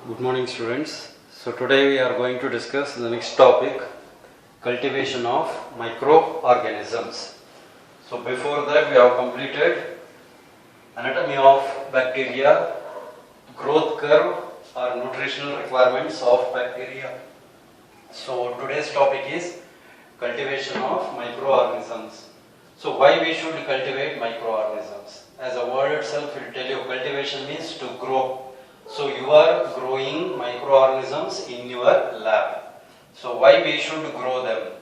Good morning, students. So today we are going to discuss the next topic, cultivation of microorganisms. So before that we have completed anatomy of bacteria, growth curve or nutritional requirements of bacteria. So today's topic is cultivation of microorganisms. So why we should cultivate microorganisms? As the word itself will tell you, cultivation means to grow. So you are growing microorganisms in your lab. So why we should grow them?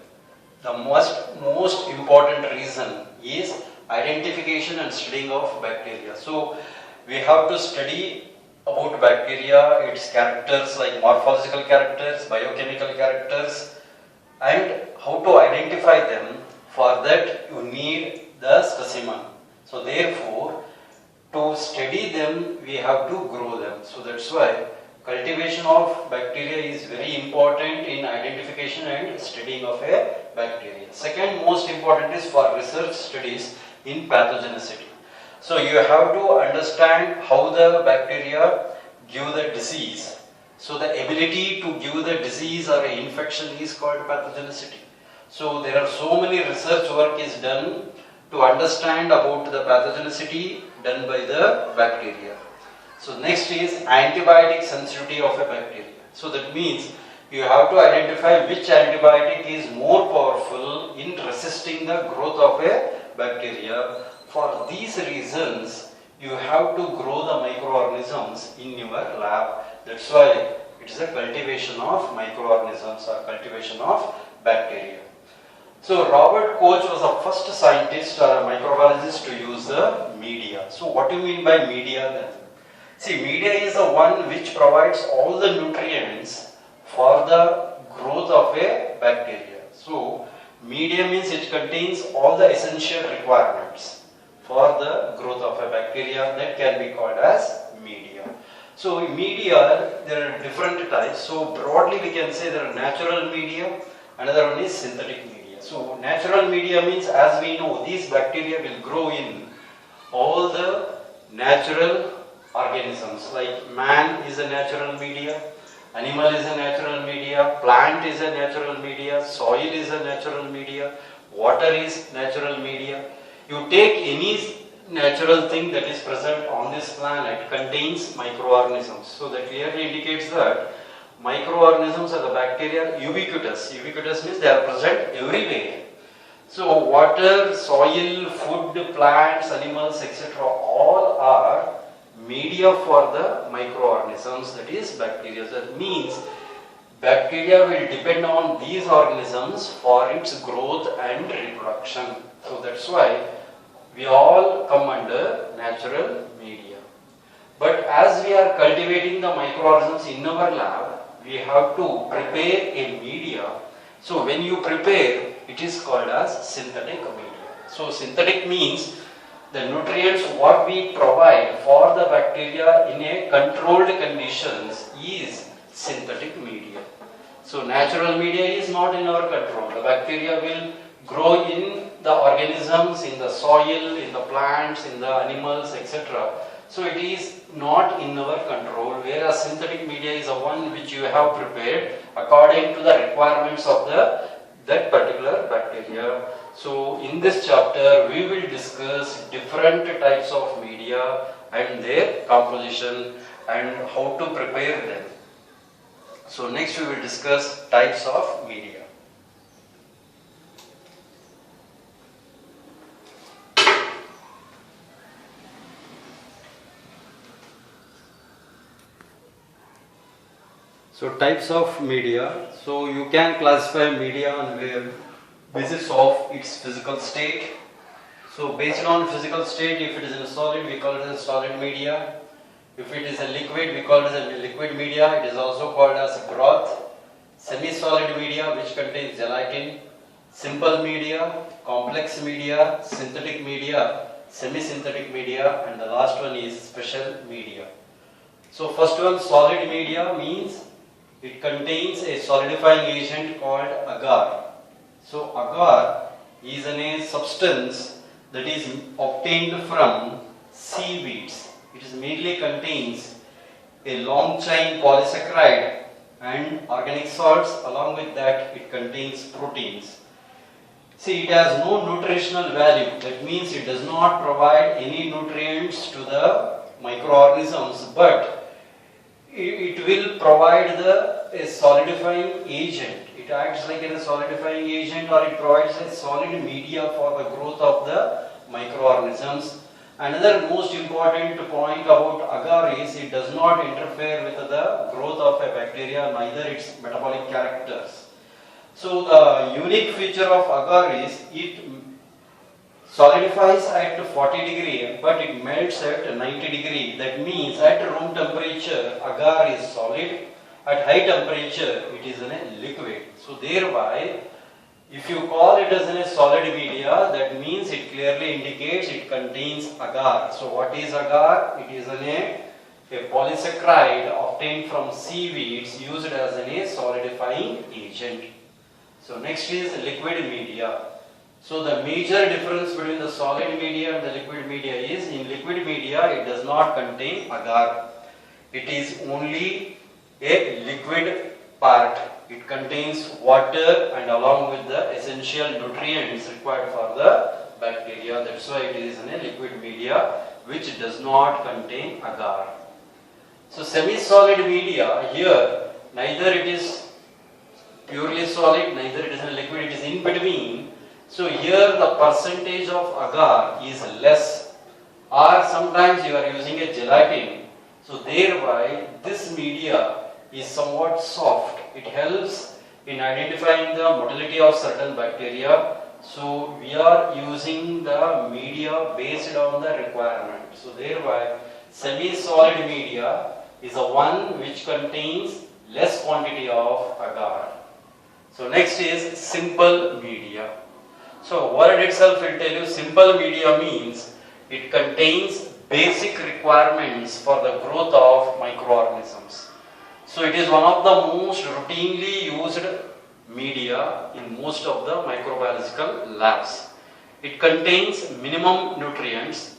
The most important reason is identification and studying of bacteria. So we have to study about bacteria, its characters like morphological characters, biochemical characters, and how to identify them. For that you need the specimen. So therefore, to study them, we have to grow them. So that's why cultivation of bacteria is very important in identification and studying of a bacteria. Second most important is for research studies in pathogenicity. So you have to understand how the bacteria give the disease. So the ability to give the disease or an infection is called pathogenicity. So there are so many research work is done to understand about the pathogenicity done by the bacteria. So next is antibiotic sensitivity of a bacteria. So that means you have to identify which antibiotic is more powerful in resisting the growth of a bacteria. For these reasons, you have to grow the microorganisms in your lab. That's why it is a cultivation of microorganisms or cultivation of bacteria. So Robert Koch was the first scientist or a microbiologist to use the media. So what do you mean by media then? See, media is the one which provides all the nutrients for the growth of a bacteria. So media means it contains all the essential requirements for the growth of a bacteria. That can be called as media. So media, there are different types. So broadly we can say there are natural media, another one is synthetic media. So natural media means, as we know, these bacteria will grow in all the natural organisms. Like man is a natural media, animal is a natural media, plant is a natural media, soil is a natural media, water is natural media. You take any natural thing that is present on this planet contains microorganisms. So that clearly indicates that microorganisms are the bacteria ubiquitous. Ubiquitous means they are present everywhere. So water, soil, food, plants, animals, etc. all are media for the microorganisms, that is bacteria. That means bacteria will depend on these organisms for its growth and reproduction. So that's why we all come under natural media. But as we are cultivating the microorganisms in our lab, we have to prepare a media. So when you prepare, it is called as synthetic media. So synthetic means the nutrients what we provide for the bacteria in a controlled conditions is synthetic media. So natural media is not in our control. The bacteria will grow in the organisms, in the soil, in the plants, in the animals, etc. So it is not in our control, whereas synthetic media is the one which you have prepared according to the requirements of that particular bacteria. So in this chapter we will discuss different types of media and their composition and how to prepare them. So next we will discuss types of media. So types of media. So you can classify media on the basis of its physical state. So based on physical state, if it is in a solid, we call it as solid media. If it is a liquid, we call it as a liquid media. It is also called as broth. Semi-solid media, which contains gelatin. Simple media, complex media, synthetic media, semi-synthetic media, and the last one is special media. So first one, solid media, means it contains a solidifying agent called agar. So agar is a substance that is obtained from seaweeds. It is mainly contains a long chain polysaccharide and organic salts. Along with that, it contains proteins. See, it has no nutritional value. That means it does not provide any nutrients to the microorganisms, but it will provide a solidifying agent. It acts like a solidifying agent, or it provides a solid media for the growth of the microorganisms. Another most important point about agar is it does not interfere with the growth of a bacteria, neither its metabolic characters. So the unique feature of agar is it solidifies at 40 degree, but it melts at 90 degree. That means at room temperature agar is solid, at high temperature it is in a liquid. So thereby, if you call it as in a solid media, that means it clearly indicates it contains agar. So what is agar? It is a polysaccharide obtained from seaweeds used as a solidifying agent. So next is liquid media. So the major difference between the solid media and the liquid media is, in liquid media it does not contain agar. It is only a liquid part. It contains water and along with the essential nutrients required for the bacteria. That's why it is in a liquid media which does not contain agar. So semi-solid media, here neither it is purely solid, neither it is in a liquid, it is in between. So here the percentage of agar is less, or sometimes you are using a gelatin. So thereby this media is somewhat soft. It helps in identifying the motility of certain bacteria. So we are using the media based on the requirement. So thereby semi-solid media is the one which contains less quantity of agar. So next is simple media. So word itself will tell you simple media means it contains basic requirements for the growth of microorganisms. So it is one of the most routinely used media in most of the microbiological labs. It contains minimum nutrients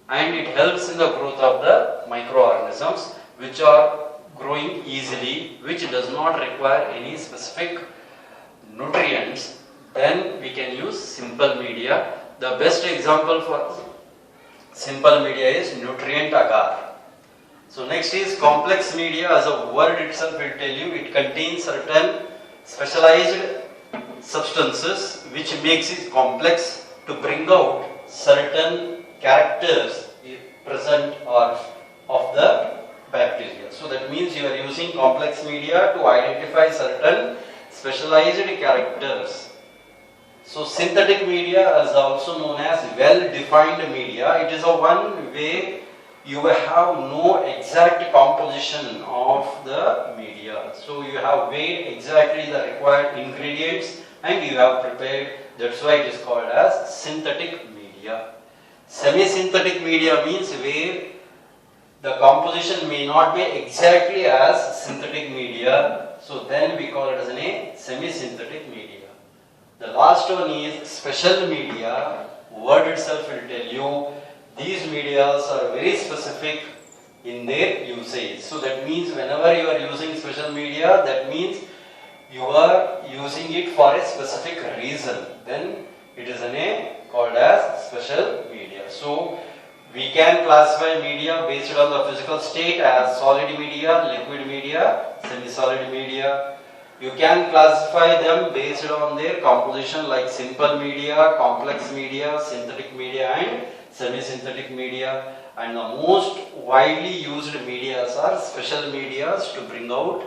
and it helps in the growth of the microorganisms which are growing easily, which does not require any specific nutrients. Then we can use simple media. The best example for simple media is nutrient agar. So next is complex media. As a word itself will tell you, it contains certain specialized substances which makes it complex to bring out certain characters present or of the bacteria. So that means you are using complex media to identify certain specialized characters. So synthetic media is also known as well-defined media. It is a one way you have no exact composition of the media. So you have weighed exactly the required ingredients and you have prepared. That's why it is called as synthetic media. Semi-synthetic media means where the composition may not be exactly as synthetic media. So then we call it as a semi-synthetic media. The last one is special media. Word itself will tell you these medias are very specific in their usage. So that means whenever you are using special media, that means you are using it for a specific reason. Then it is called as special media. So we can classify media based on the physical state as solid media, liquid media, semi-solid media. You can classify them based on their composition like simple media, complex media, synthetic media and semi-synthetic media. And the most widely used medias are special medias to bring out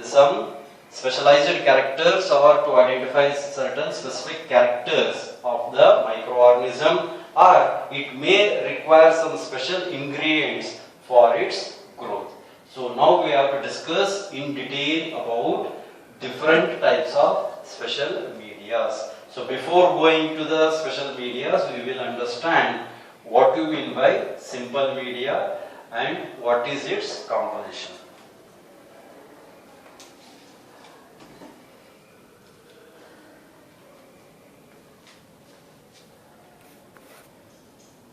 some specialized characters or to identify certain specific characters of the microorganism, or it may require some special ingredients for its growth. So now we have to discuss in detail about different types of special medias. So before going to the special medias, we will understand what you mean by simple media and what is its composition.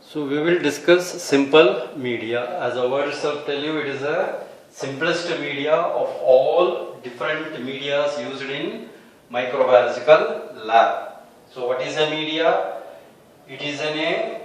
So we will discuss simple media. As the word itself tell you, it is a simplest media of all different media used in microbiological lab. So what is a media? It is a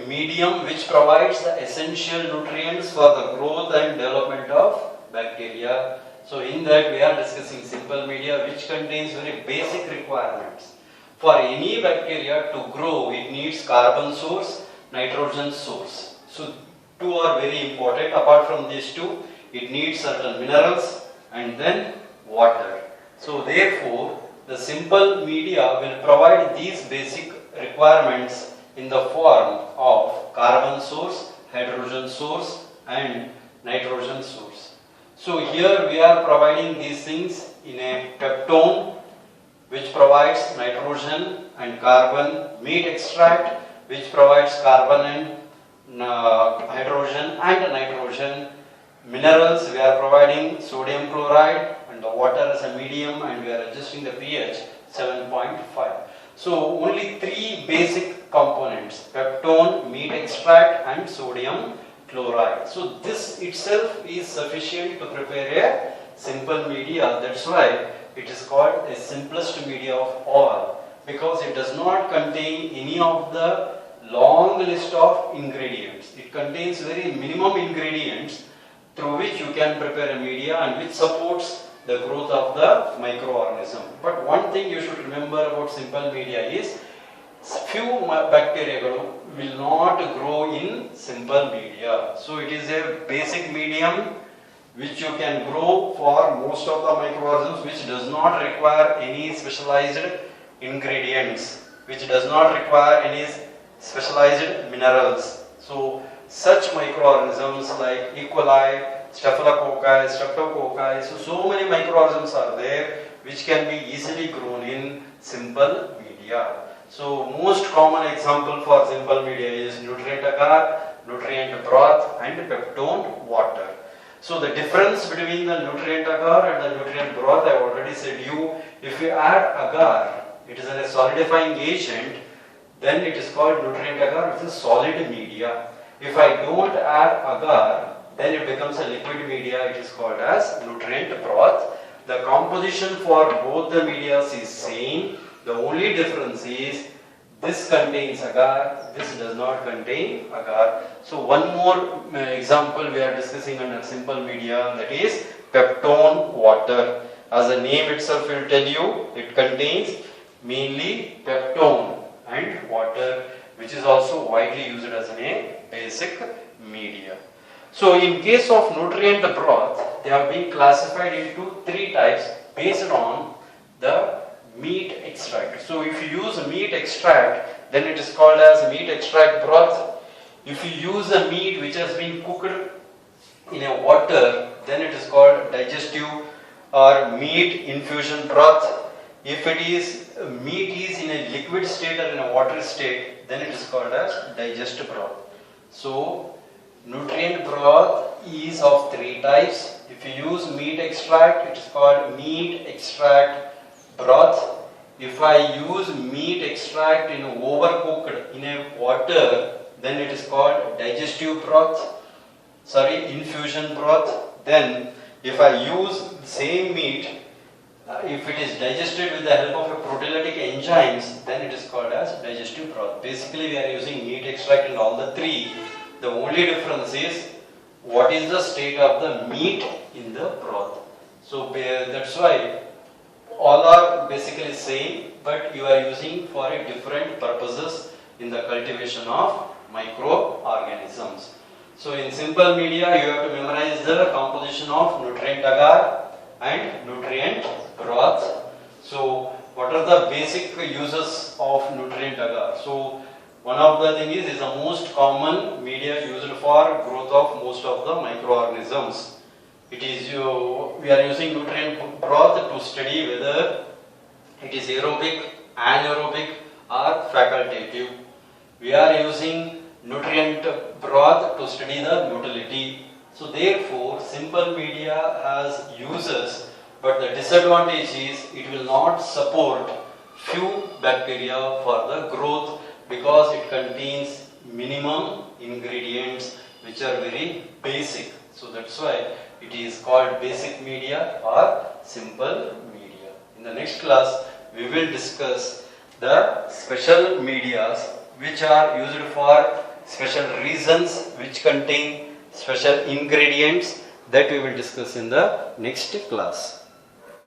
medium which provides the essential nutrients for the growth and development of bacteria. So in that we are discussing simple media which contains very basic requirements. For any bacteria to grow, it needs carbon source, nitrogen source. So two are very important. Apart from these two, it needs certain minerals and then water. So therefore, the simple media will provide these basic requirements in the form of carbon source, hydrogen source and nitrogen source. So here we are providing these things in a peptone which provides nitrogen and carbon, meat extract which provides carbon and hydrogen and nitrogen, minerals we are providing sodium chloride and the water as a medium and we are adjusting the pH 7.5. So only three basic components, peptone, meat extract and sodium chloride. So this itself is sufficient to prepare a simple media. That's why it is called a simplest media of all, because it does not contain any of the long list of ingredients. It contains very minimum ingredients through which you can prepare a media and which supports the growth of the microorganism. But one thing you should remember about simple media is few bacteria will not grow in simple media. So it is a basic medium which you can grow for most of the microorganisms, which does not require any specialized ingredients, which does not require any specialized minerals. So such microorganisms like E. coli, Staphylococci, Streptococci, so many microorganisms are there which can be easily grown in simple media. So most common example for simple media is nutrient agar, nutrient broth and peptone water. So the difference between the nutrient agar and the nutrient broth, I already said you, if you add agar, it is a solidifying agent, then it is called nutrient agar, which is solid media. If I don't add agar, then it becomes a liquid media, it is called as nutrient broth. The composition for both the media is same. The only difference is this contains agar, this does not contain agar. So one more example we are discussing under simple media, that is peptone water. As the name itself will tell you, it contains mainly peptone and water, which is also widely used as a basic media. So in case of nutrient broth, they have been classified into three types based on the meat extract. So if you use meat extract, then it is called as meat extract broth. If you use a meat which has been cooked in a water, then it is called digestive or meat infusion broth. If it is meat is in a liquid state or in a water state, then it is called as digestive broth. So nutrient broth is of three types. If you use meat extract, it is called meat extract broth. If I use meat extract in overcooked in a water, then it is called digestive broth, infusion broth. Then if I use the same meat, if it is digested with the help of a proteolytic enzymes, then it is called as digestive broth. Basically we are using meat extract in all the three. The only difference is what is the state of the meat in the broth. So that's why all are basically same, but you are using for a different purposes in the cultivation of microorganisms. So in simple media you have to memorize the composition of nutrient agar and nutrient broth. So what are the basic uses of nutrient agar? So one of the thing is the most common media used for growth of most of the microorganisms. It is we are using nutrient broth to study whether it is aerobic, anaerobic or facultative. We are using nutrient broth to study the motility. So therefore simple media has uses, but the disadvantage is it will not support few bacteria for the growth, because it contains minimum ingredients which are very basic. So that's why It is called basic media or simple media. In the next class, we will discuss the special medias which are used for special reasons, which contain special ingredients, that we will discuss in the next class.